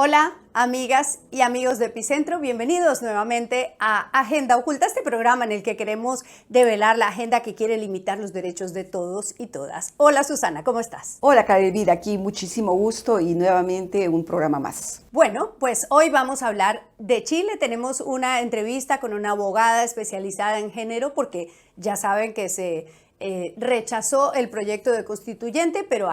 Hola, amigas y amigos de Epicentro, bienvenidos nuevamente a Agenda Oculta, este programa en el que queremos develar la agenda que quiere limitar los derechos de todos y todas. Hola, Susana, ¿cómo estás? Hola, Carolina, aquí muchísimo gusto y nuevamente un programa más. Bueno, pues hoy vamos a hablar de Chile. Tenemos una entrevista con una abogada especializada en género porque ya saben que se rechazó el proyecto de constituyente, pero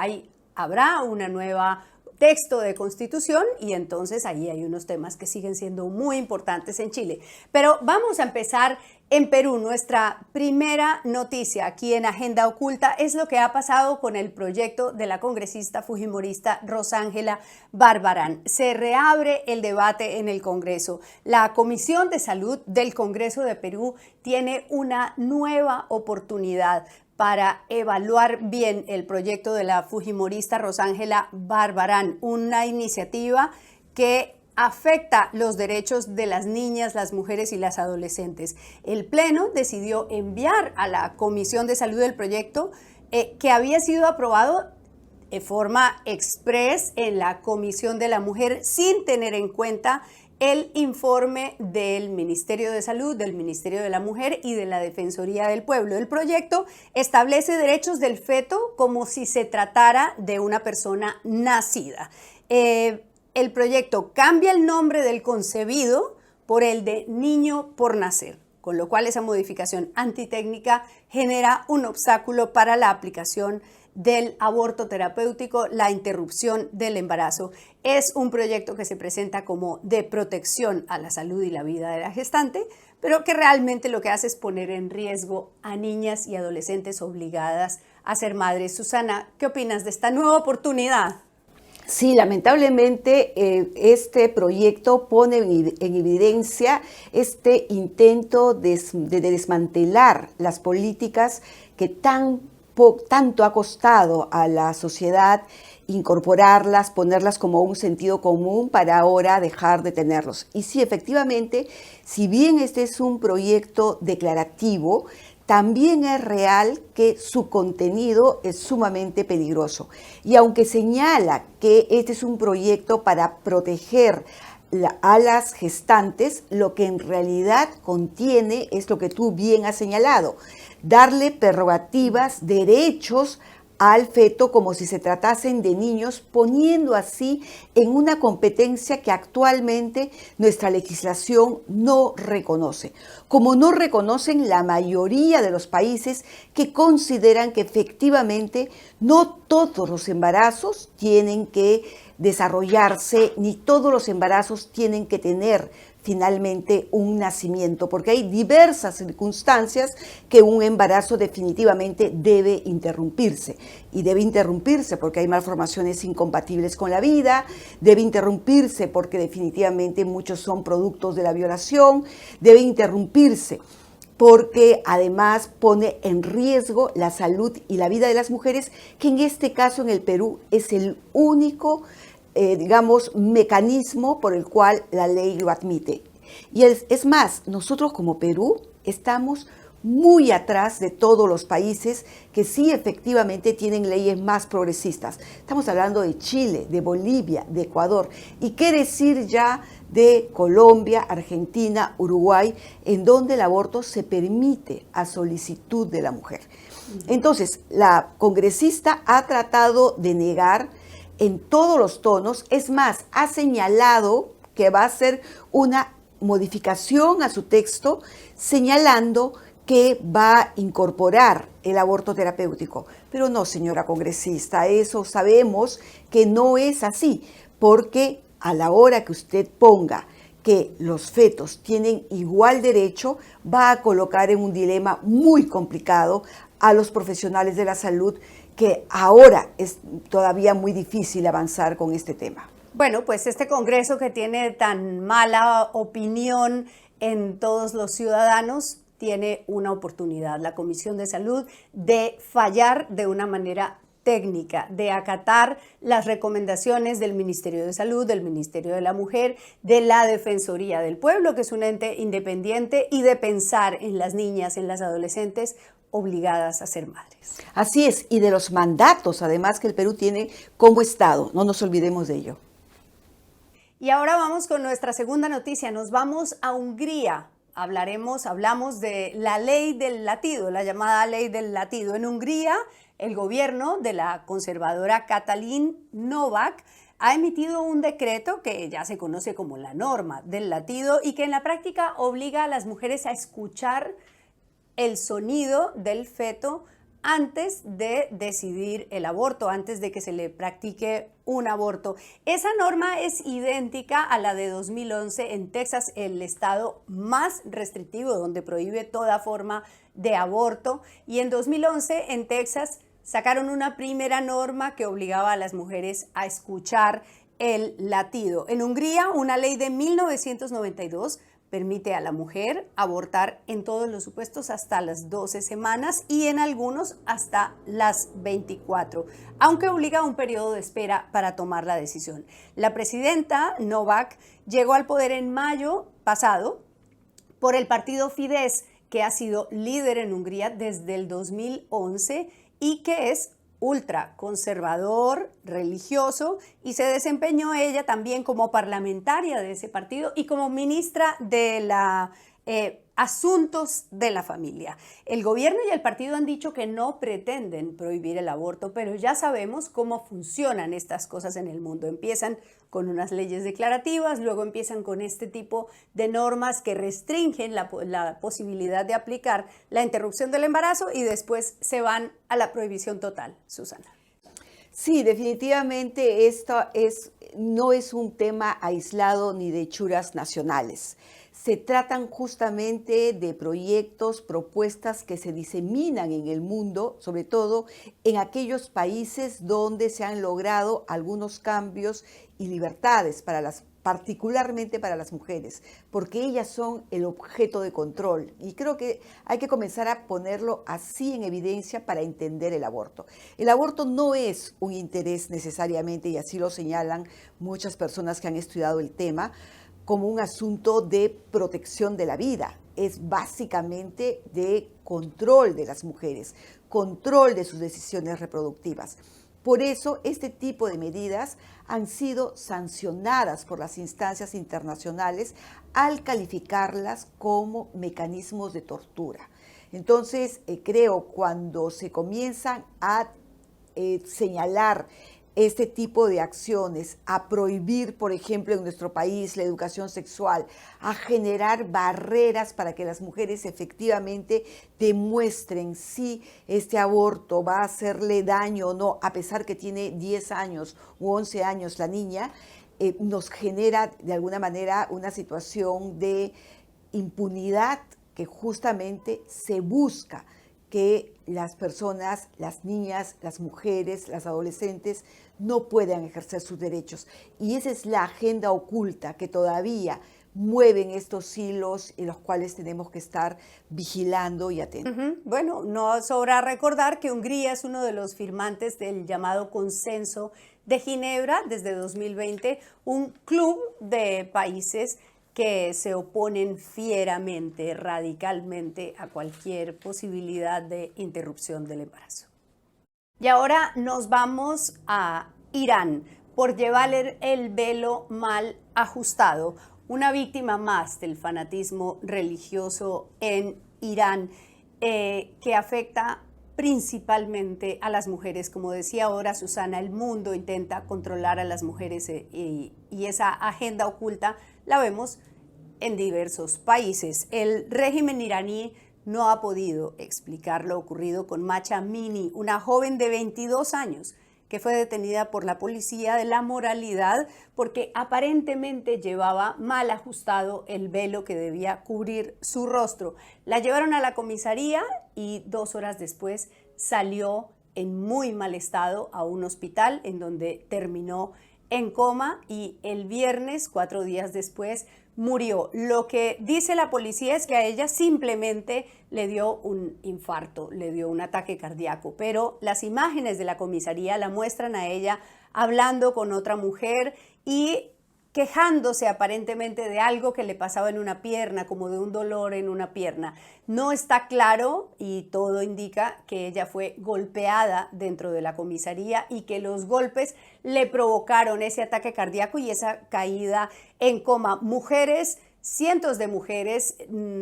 habrá una nueva texto de constitución y entonces ahí hay unos temas que siguen siendo muy importantes en Chile. Pero vamos a empezar en Perú. Nuestra primera noticia aquí en Agenda Oculta es lo que ha pasado con el proyecto de la congresista fujimorista Rosángela Barbarán. Se reabre el debate en el Congreso. La Comisión de Salud del Congreso de Perú tiene una nueva oportunidad para evaluar bien el proyecto de la fujimorista Rosángela Barbarán, una iniciativa que afecta los derechos de las niñas, las mujeres y las adolescentes. El Pleno decidió enviar a la Comisión de Salud el proyecto que había sido aprobado de forma express en la Comisión de la Mujer sin tener en cuenta el informe del Ministerio de Salud, del Ministerio de la Mujer y de la Defensoría del Pueblo. El proyecto establece derechos del feto como si se tratara de una persona nacida. El proyecto cambia el nombre del concebido por el de niño por nacer, con lo cual esa modificación antitécnica genera un obstáculo para la aplicación del aborto terapéutico, la interrupción del embarazo. Es un proyecto que se presenta como de protección a la salud y la vida de la gestante, pero que realmente lo que hace es poner en riesgo a niñas y adolescentes obligadas a ser madres. Susana, ¿qué opinas de esta nueva oportunidad? Sí, lamentablemente este proyecto pone en evidencia este intento de desmantelar las políticas que tanto ha costado a la sociedad incorporarlas, ponerlas como un sentido común para ahora dejar de tenerlos. Y sí, efectivamente, si bien este es un proyecto declarativo, también es real que su contenido es sumamente peligroso. Y aunque señala que este es un proyecto para proteger a las gestantes, lo que en realidad contiene es lo que tú bien has señalado: darle prerrogativas, derechos al feto como si se tratasen de niños, poniendo así en una competencia que actualmente nuestra legislación no reconoce, como no reconocen la mayoría de los países que consideran que efectivamente no todos los embarazos tienen que desarrollarse, ni todos los embarazos tienen que tener finalmente un nacimiento, porque hay diversas circunstancias que un embarazo definitivamente debe interrumpirse. Y debe interrumpirse porque hay malformaciones incompatibles con la vida, debe interrumpirse porque definitivamente muchos son productos de la violación, debe interrumpirse porque además pone en riesgo la salud y la vida de las mujeres, que en este caso en el Perú es el único mecanismo por el cual la ley lo admite. Y es más, nosotros como Perú estamos muy atrás de todos los países que sí efectivamente tienen leyes más progresistas. Estamos hablando de Chile, de Bolivia, de Ecuador, y qué decir ya de Colombia, Argentina, Uruguay, en donde el aborto se permite a solicitud de la mujer. Entonces, la congresista ha tratado de negar en todos los tonos, es más, ha señalado que va a hacer una modificación a su texto, señalando que va a incorporar el aborto terapéutico. Pero no, señora congresista, eso sabemos que no es así, porque a la hora que usted ponga que los fetos tienen igual derecho, va a colocar en un dilema muy complicado a los profesionales de la salud, que ahora es todavía muy difícil avanzar con este tema. Bueno, pues este Congreso que tiene tan mala opinión en todos los ciudadanos tiene una oportunidad, la Comisión de Salud, de fallar de una manera técnica, de acatar las recomendaciones del Ministerio de Salud, del Ministerio de la Mujer, de la Defensoría del Pueblo, que es un ente independiente, y de pensar en las niñas, en las adolescentes obligadas a ser madres. Así es, y de los mandatos, además, que el Perú tiene como Estado, no nos olvidemos de ello. Y ahora vamos con nuestra segunda noticia. Nos vamos a Hungría. Hablamos de la ley del latido, la llamada ley del latido. En Hungría, el gobierno de la conservadora Katalin Novák ha emitido un decreto que ya se conoce como la norma del latido y que en la práctica obliga a las mujeres a escuchar el sonido del feto antes de decidir el aborto, antes de que se le practique un aborto. Esa norma es idéntica a la de 2011 en Texas, el estado más restrictivo donde prohíbe toda forma de aborto. Y en 2011 en Texas sacaron una primera norma que obligaba a las mujeres a escuchar el latido. En Hungría, una ley de 1992 permite a la mujer abortar en todos los supuestos hasta las 12 semanas y en algunos hasta las 24, aunque obliga a un periodo de espera para tomar la decisión. La presidenta Novák llegó al poder en mayo pasado por el partido Fidesz, que ha sido líder en Hungría desde el 2011 y que es ultraconservador, religioso, y se desempeñó ella también como parlamentaria de ese partido y como ministra de Asuntos de la Familia. El gobierno y el partido han dicho que no pretenden prohibir el aborto, pero ya sabemos cómo funcionan estas cosas en el mundo. Empiezan con unas leyes declarativas, luego empiezan con este tipo de normas que restringen la posibilidad de aplicar la interrupción del embarazo y después se van a la prohibición total. Susana. Sí, definitivamente no es un tema aislado ni de hechuras nacionales. Se tratan justamente de proyectos, propuestas que se diseminan en el mundo, sobre todo en aquellos países donde se han logrado algunos cambios y libertades particularmente para las mujeres, porque ellas son el objeto de control. Y creo que hay que comenzar a ponerlo así en evidencia para entender el aborto. El aborto no es un interés necesariamente, y así lo señalan muchas personas que han estudiado el tema, como un asunto de protección de la vida. Es básicamente de control de las mujeres, control de sus decisiones reproductivas. Por eso, este tipo de medidas han sido sancionadas por las instancias internacionales al calificarlas como mecanismos de tortura. Entonces, creo cuando se comienzan a señalar este tipo de acciones, a prohibir, por ejemplo, en nuestro país la educación sexual, a generar barreras para que las mujeres efectivamente demuestren si este aborto va a hacerle daño o no, a pesar que tiene 10 años u 11 años la niña, nos genera de alguna manera una situación de impunidad que justamente se busca que las personas, las niñas, las mujeres, las adolescentes no puedan ejercer sus derechos. Y esa es la agenda oculta que todavía mueven estos hilos en los cuales tenemos que estar vigilando y atentos. Bueno, no sobra recordar que Hungría es uno de los firmantes del llamado Consenso de Ginebra desde 2020, un club de países que se oponen fieramente, radicalmente a cualquier posibilidad de interrupción del embarazo. Y ahora nos vamos a Irán por llevar el velo mal ajustado, una víctima más del fanatismo religioso en Irán que afecta principalmente a las mujeres. Como decía ahora Susana, el mundo intenta controlar a las mujeres y esa agenda oculta la vemos en diversos países. El régimen iraní no ha podido explicar lo ocurrido con Mahsa Amini, una joven de 22 años que fue detenida por la policía de la moralidad porque aparentemente llevaba mal ajustado el velo que debía cubrir su rostro. La llevaron a la comisaría y 2 horas después salió en muy mal estado a un hospital en donde terminó en coma y el viernes, 4 días después, murió. Lo que dice la policía es que a ella simplemente le dio un infarto, le dio un ataque cardíaco, pero las imágenes de la comisaría la muestran a ella hablando con otra mujer y quejándose aparentemente de algo que le pasaba en una pierna, como de un dolor en una pierna. No está claro y todo indica que ella fue golpeada dentro de la comisaría y que los golpes le provocaron ese ataque cardíaco y esa caída en coma. Mujeres, cientos de mujeres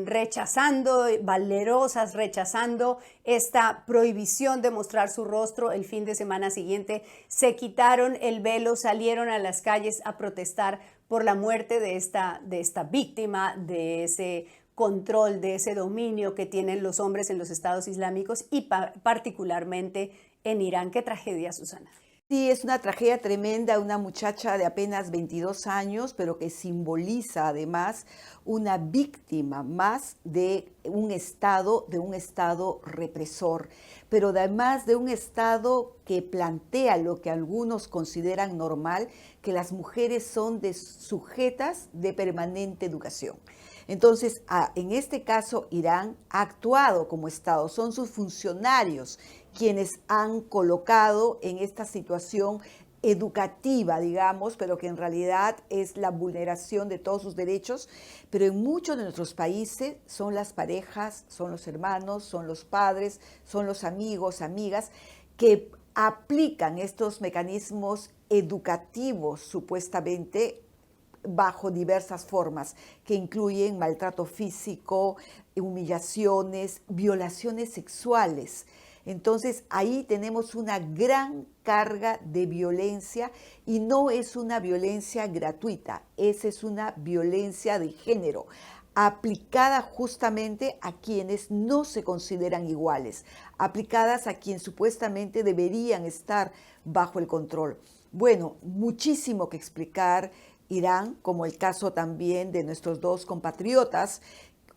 rechazando, valerosas, rechazando esta prohibición de mostrar su rostro. El fin de semana siguiente se quitaron el velo, salieron a las calles a protestar por la muerte de esta víctima, de ese control, de ese dominio que tienen los hombres en los estados islámicos y particularmente en Irán. Qué tragedia, Susana. Sí, es una tragedia tremenda, una muchacha de apenas 22 años, pero que simboliza además una víctima más de un estado represor, pero además de un estado que plantea lo que algunos consideran normal, que las mujeres son sujetas de permanente educación. Entonces, en este caso, Irán ha actuado como Estado, son sus funcionarios quienes han colocado en esta situación educativa, digamos, pero que en realidad es la vulneración de todos sus derechos, pero en muchos de nuestros países son las parejas, son los hermanos, son los padres, son los amigos, amigas, que aplican estos mecanismos educativos supuestamente bajo diversas formas, que incluyen maltrato físico, humillaciones, violaciones sexuales. Entonces ahí tenemos una gran carga de violencia y no es una violencia gratuita, esa es una violencia de género aplicada justamente a quienes no se consideran iguales, aplicadas a quienes supuestamente deberían estar bajo el control. Bueno, muchísimo que explicar. Irán, como el caso también de nuestros dos compatriotas,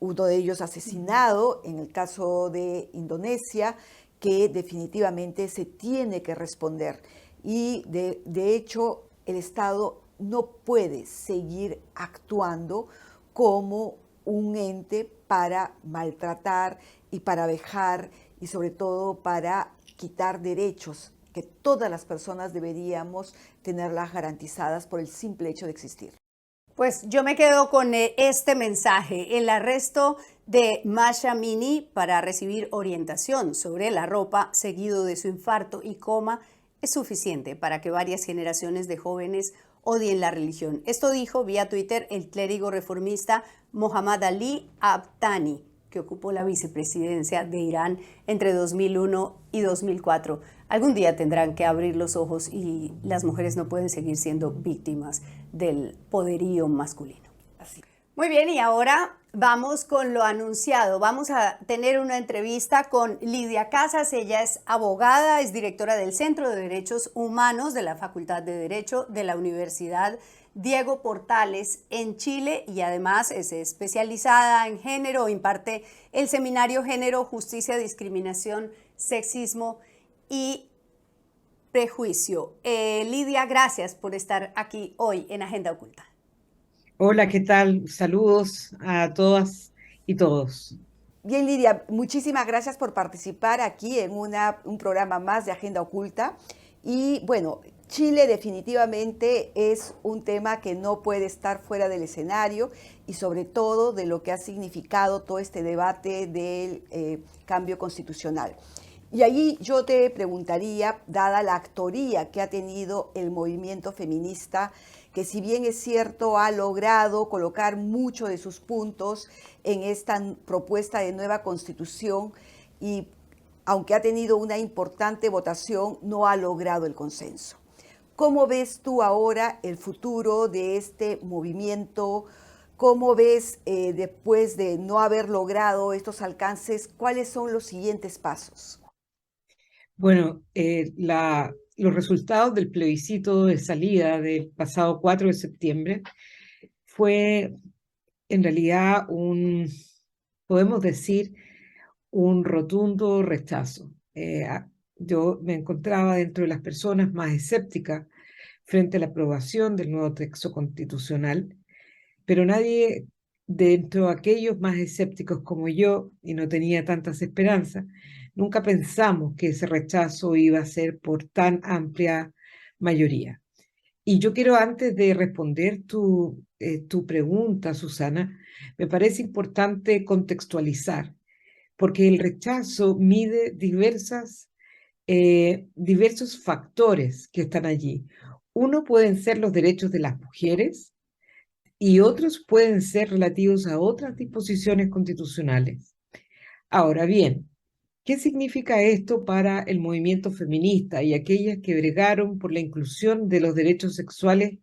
uno de ellos asesinado, en el caso de Indonesia, que definitivamente se tiene que responder. Y de hecho, el Estado no puede seguir actuando como un ente para maltratar y para vejar y sobre todo para quitar derechos que todas las personas deberíamos tenerlas garantizadas por el simple hecho de existir. Pues yo me quedo con este mensaje. El arresto de Mahsa Amini para recibir orientación sobre la ropa seguido de su infarto y coma es suficiente para que varias generaciones de jóvenes odien la religión. Esto dijo vía Twitter el clérigo reformista Mohammad Ali Abtani, que ocupó la vicepresidencia de Irán entre 2001 y 2004. Algún día tendrán que abrir los ojos y las mujeres no pueden seguir siendo víctimas del poderío masculino. Así. Muy bien, y ahora vamos con lo anunciado. Vamos a tener una entrevista con Lidia Casas. Ella es abogada, es directora del Centro de Derechos Humanos de la Facultad de Derecho de la Universidad Diego Portales en Chile y además es especializada en género, imparte el seminario Género, Justicia, Discriminación, Sexismo y Prejuicio. Lidia, gracias por estar aquí hoy en Agenda Oculta. Hola, ¿qué tal? Saludos a todas y todos. Bien, Lidia, muchísimas gracias por participar aquí en un programa más de Agenda Oculta. Y bueno, Chile definitivamente es un tema que no puede estar fuera del escenario y sobre todo de lo que ha significado todo este debate del cambio constitucional. Y allí yo te preguntaría, dada la actoría que ha tenido el movimiento feminista, que si bien es cierto ha logrado colocar muchos de sus puntos en esta propuesta de nueva constitución y aunque ha tenido una importante votación, no ha logrado el consenso. ¿Cómo ves tú ahora el futuro de este movimiento? ¿Cómo ves después de no haber logrado estos alcances? ¿Cuáles son los siguientes pasos? Bueno, los resultados del plebiscito de salida del pasado 4 de septiembre fue en realidad podemos decir, un rotundo rechazo. Yo me encontraba dentro de las personas más escépticas frente a la aprobación del nuevo texto constitucional, pero nadie dentro de aquellos más escépticos como yo, y no tenía tantas esperanzas, nunca pensamos que ese rechazo iba a ser por tan amplia mayoría. Y yo quiero, antes de responder tu pregunta, Susana, me parece importante contextualizar, porque el rechazo mide diversos factores que están allí. Uno pueden ser los derechos de las mujeres y otros pueden ser relativos a otras disposiciones constitucionales. Ahora bien, ¿qué significa esto para el movimiento feminista y aquellas que bregaron por la inclusión de los derechos sexuales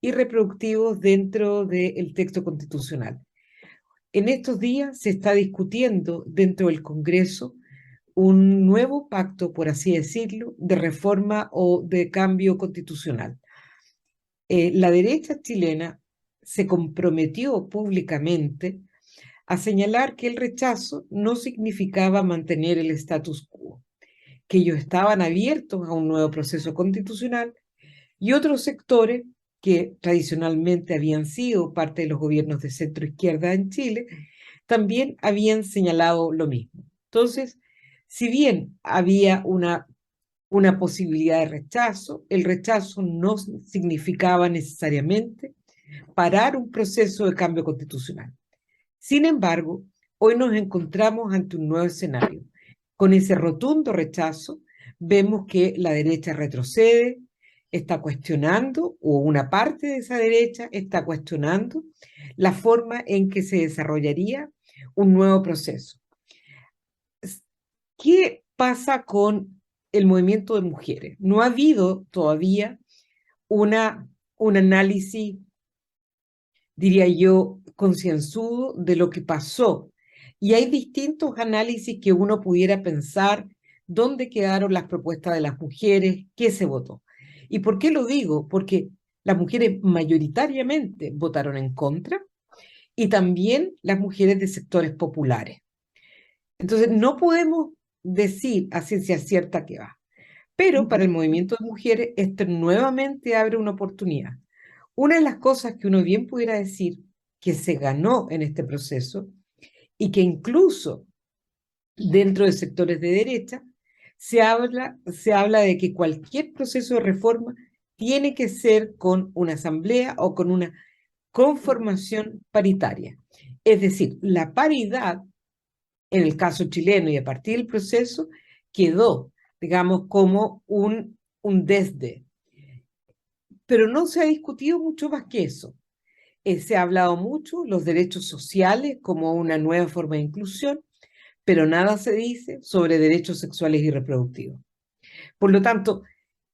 y reproductivos dentro del texto constitucional? En estos días se está discutiendo dentro del Congreso un nuevo pacto, por así decirlo, de reforma o de cambio constitucional. La derecha chilena se comprometió públicamente a señalar que el rechazo no significaba mantener el status quo, que ellos estaban abiertos a un nuevo proceso constitucional, y otros sectores que tradicionalmente habían sido parte de los gobiernos de centro izquierda en Chile, también habían señalado lo mismo. Entonces, si bien había una posibilidad de rechazo, el rechazo no significaba necesariamente parar un proceso de cambio constitucional. Sin embargo, hoy nos encontramos ante un nuevo escenario. Con ese rotundo rechazo, vemos que la derecha retrocede, está cuestionando, o una parte de esa derecha está cuestionando la forma en que se desarrollaría un nuevo proceso. ¿Qué pasa con el movimiento de mujeres? No ha habido todavía un análisis, diría yo, concienzudo de lo que pasó. Y hay distintos análisis que uno pudiera pensar dónde quedaron las propuestas de las mujeres, qué se votó. ¿Y por qué lo digo? Porque las mujeres mayoritariamente votaron en contra y también las mujeres de sectores populares. Entonces, no podemos decir a ciencia cierta que va. Pero para el movimiento de mujeres, esto nuevamente abre una oportunidad. Una de las cosas que uno bien pudiera decir que se ganó en este proceso y que incluso dentro de sectores de derecha se habla de que cualquier proceso de reforma tiene que ser con una asamblea o con una conformación paritaria. Es decir, la paridad en el caso chileno y a partir del proceso quedó, digamos, como un desde. Pero no se ha discutido mucho más que eso. Se ha hablado mucho los derechos sociales como una nueva forma de inclusión, pero nada se dice sobre derechos sexuales y reproductivos. Por lo tanto,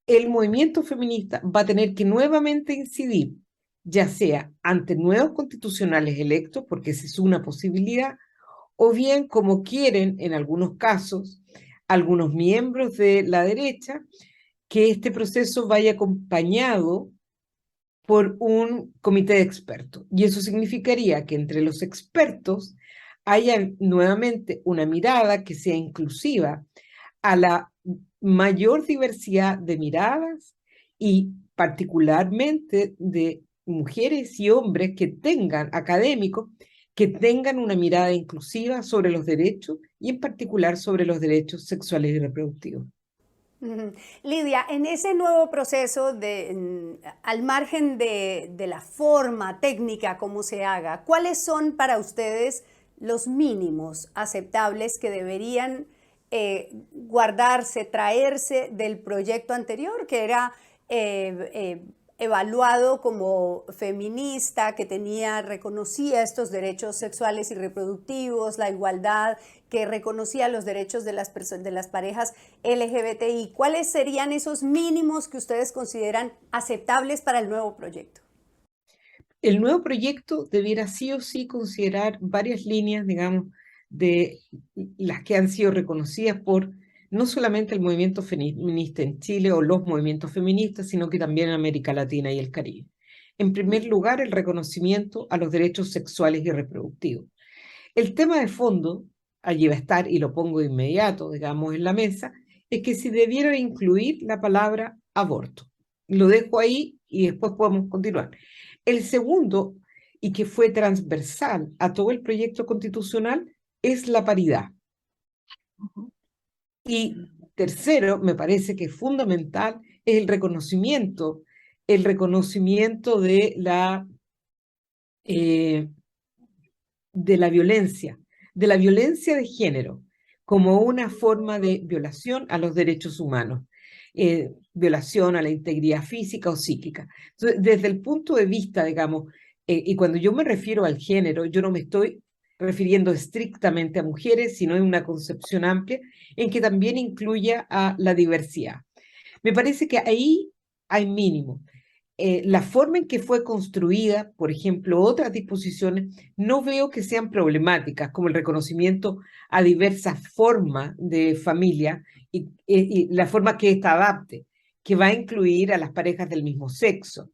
el movimiento feminista va a tener que nuevamente incidir, ya sea ante nuevos constitucionales electos, porque esa es una posibilidad, o bien, como quieren en algunos casos algunos miembros de la derecha, que este proceso vaya acompañado por un comité de expertos. Y eso significaría que entre los expertos haya nuevamente una mirada que sea inclusiva a la mayor diversidad de miradas y particularmente de mujeres y hombres que tengan, académicos, que tengan una mirada inclusiva sobre los derechos y en particular sobre los derechos sexuales y reproductivos. Lidia, en ese nuevo proceso, al margen de la forma técnica, cómo se haga, ¿cuáles son para ustedes los mínimos aceptables que deberían guardarse, traerse del proyecto anterior, que era evaluado como feminista, que reconocía estos derechos sexuales y reproductivos, la igualdad, que reconocía los derechos de las parejas LGBTI? ¿Cuáles serían esos mínimos que ustedes consideran aceptables para el nuevo proyecto? El nuevo proyecto debiera sí o sí considerar varias líneas, digamos, de las que han sido reconocidas por no solamente el movimiento feminista en Chile o los movimientos feministas, sino que también en América Latina y el Caribe. En primer lugar, el reconocimiento a los derechos sexuales y reproductivos. El tema de fondo, allí va a estar, y lo pongo de inmediato, digamos, en la mesa, es que si debiera incluir la palabra aborto. Lo dejo ahí y después podemos continuar. El segundo, y que fue transversal a todo el proyecto constitucional, es la paridad. Y tercero, me parece que es fundamental, es el reconocimiento el reconocimiento eh, de la violencia de género, como una forma de violación a los derechos humanos, violación a la integridad física o psíquica. Entonces, desde el punto de vista, digamos, y cuando yo me refiero al género, yo no me estoy refiriendo estrictamente a mujeres, sino en una concepción amplia en que también incluya a la diversidad. Me parece que ahí hay mínimo. La forma en que fue construida, por ejemplo, otras disposiciones, no veo que sean problemáticas, como el reconocimiento a diversas formas de familia y la forma que ésta adapte, que va a incluir a las parejas del mismo sexo.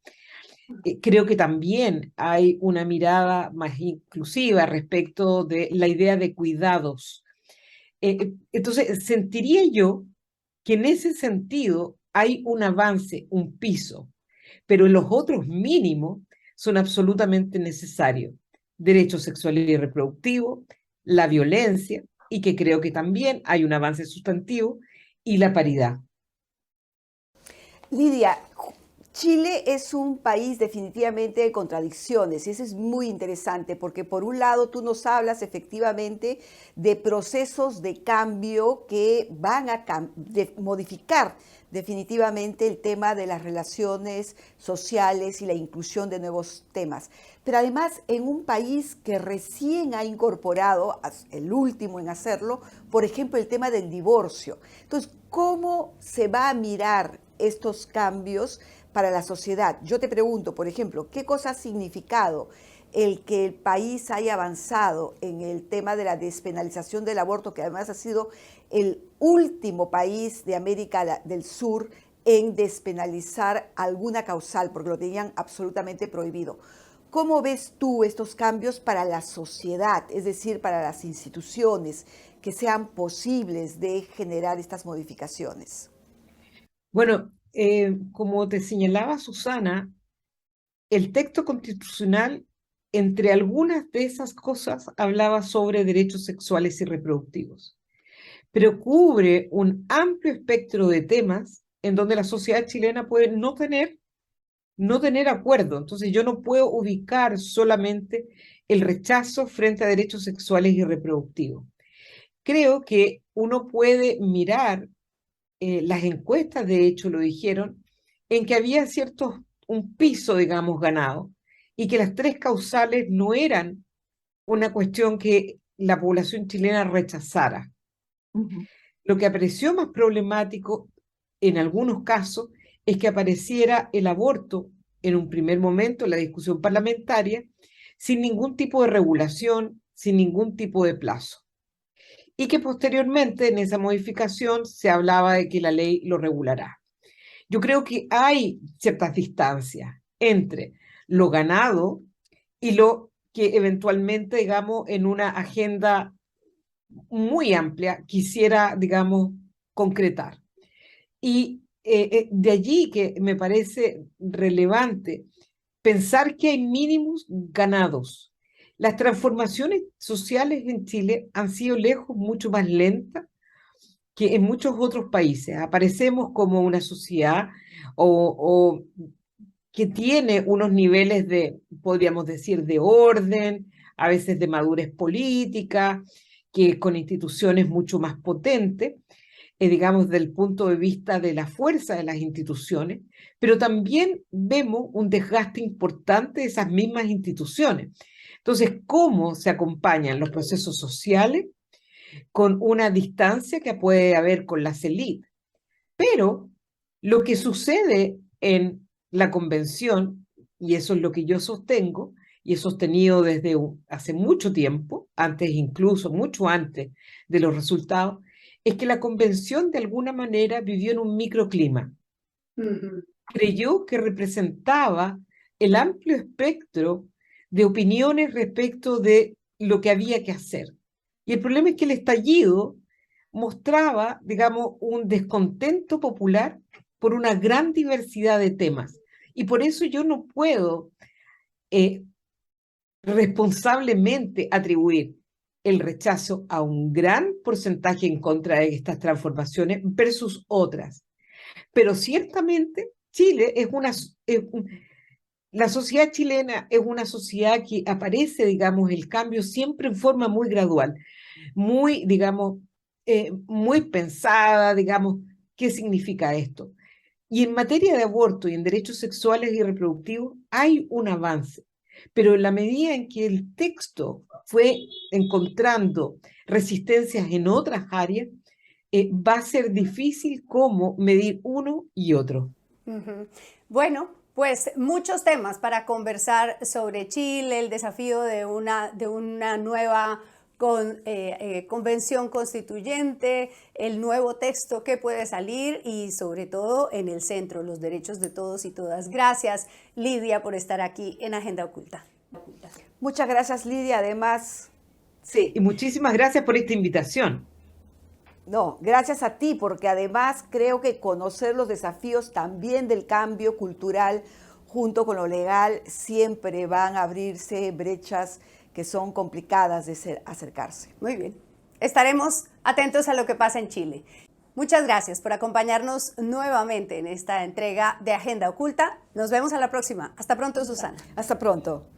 Creo que también hay una mirada más inclusiva respecto de la idea de cuidados. Entonces, sentiría yo que en ese sentido hay un avance, un piso, pero los otros mínimos son absolutamente necesarios. Derechos sexuales y reproductivos, la violencia, y que creo que también hay un avance sustantivo, y la paridad. Lidia, Chile es un país definitivamente de contradicciones y eso es muy interesante porque por un lado tú nos hablas efectivamente de procesos de cambio que van a modificar definitivamente el tema de las relaciones sociales y la inclusión de nuevos temas. Pero además en un país que recién ha incorporado, el último en hacerlo, por ejemplo, el tema del divorcio. Entonces, ¿cómo se va a mirar estos cambios para la sociedad? Yo te pregunto, por ejemplo, ¿qué cosa ha significado el que el país haya avanzado en el tema de la despenalización del aborto, que además ha sido el último país de América del Sur en despenalizar alguna causal, porque lo tenían absolutamente prohibido? ¿Cómo ves tú estos cambios para la sociedad, es decir, para las instituciones, que sean posibles de generar estas modificaciones? Bueno, como te señalaba Susana, el texto constitucional, entre algunas de esas cosas, hablaba sobre derechos sexuales y reproductivos, pero cubre un amplio espectro de temas en donde la sociedad chilena puede no tener acuerdo. Entonces yo no puedo ubicar solamente el rechazo frente a derechos sexuales y reproductivos. Creo que uno puede mirar, las encuestas de hecho lo dijeron, en que había un piso, digamos, ganado, y que las tres causales no eran una cuestión que la población chilena rechazara. Ujú. Lo que apareció más problemático en algunos casos es que apareciera el aborto en un primer momento en la discusión parlamentaria sin ningún tipo de regulación, sin ningún tipo de plazo. Y que posteriormente en esa modificación se hablaba de que la ley lo regulará. Yo creo que hay ciertas distancias entre lo ganado y lo que eventualmente, digamos, en una agenda muy amplia quisiera, digamos, concretar. Y de allí que me parece relevante pensar que hay mínimos ganados. Las transformaciones sociales en Chile han sido lejos mucho más lentas que en muchos otros países. Aparecemos como una sociedad o que tiene unos niveles de, podríamos decir, de orden, a veces de madurez política, que con instituciones mucho más potentes, digamos, desde el punto de vista de la fuerza de las instituciones, pero también vemos un desgaste importante de esas mismas instituciones. Entonces, ¿cómo se acompañan los procesos sociales con una distancia que puede haber con las élites? Pero lo que sucede en la convención, y eso es lo que yo sostengo, y he sostenido desde hace mucho tiempo, antes incluso, mucho antes de los resultados, es que la convención de alguna manera vivió en un microclima. Ujú. Creyó que representaba el amplio espectro de opiniones respecto de lo que había que hacer. Y el problema es que el estallido mostraba, digamos, un descontento popular por una gran diversidad de temas. Y por eso yo no puedo eh, responsablemente atribuir el rechazo a un gran porcentaje en contra de estas transformaciones versus otras. Pero ciertamente Chile es la sociedad chilena es una sociedad que aparece, digamos, el cambio siempre en forma muy gradual, muy, digamos, muy pensada, digamos, ¿qué significa esto? Y en materia de aborto y en derechos sexuales y reproductivos hay un avance, pero en la medida en que el texto fue encontrando resistencias en otras áreas, va a ser difícil cómo medir uno y otro. Ujú. Bueno, pues muchos temas para conversar sobre Chile, el desafío de una nueva convención constituyente, el nuevo texto que puede salir y sobre todo en el centro, los derechos de todos y todas. Gracias, Lidia, por estar aquí en Agenda Oculta. Muchas gracias, Lidia. Además, Sí, y muchísimas gracias por esta invitación. no, gracias a ti, porque además creo que conocer los desafíos también del cambio cultural junto con lo legal siempre van a abrirse brechas que son complicadas de acercarse. Muy bien. Estaremos atentos a lo que pasa en Chile. Muchas gracias por acompañarnos nuevamente en esta entrega de Agenda Oculta. Nos vemos a la próxima. Hasta pronto, Susana. Hasta pronto.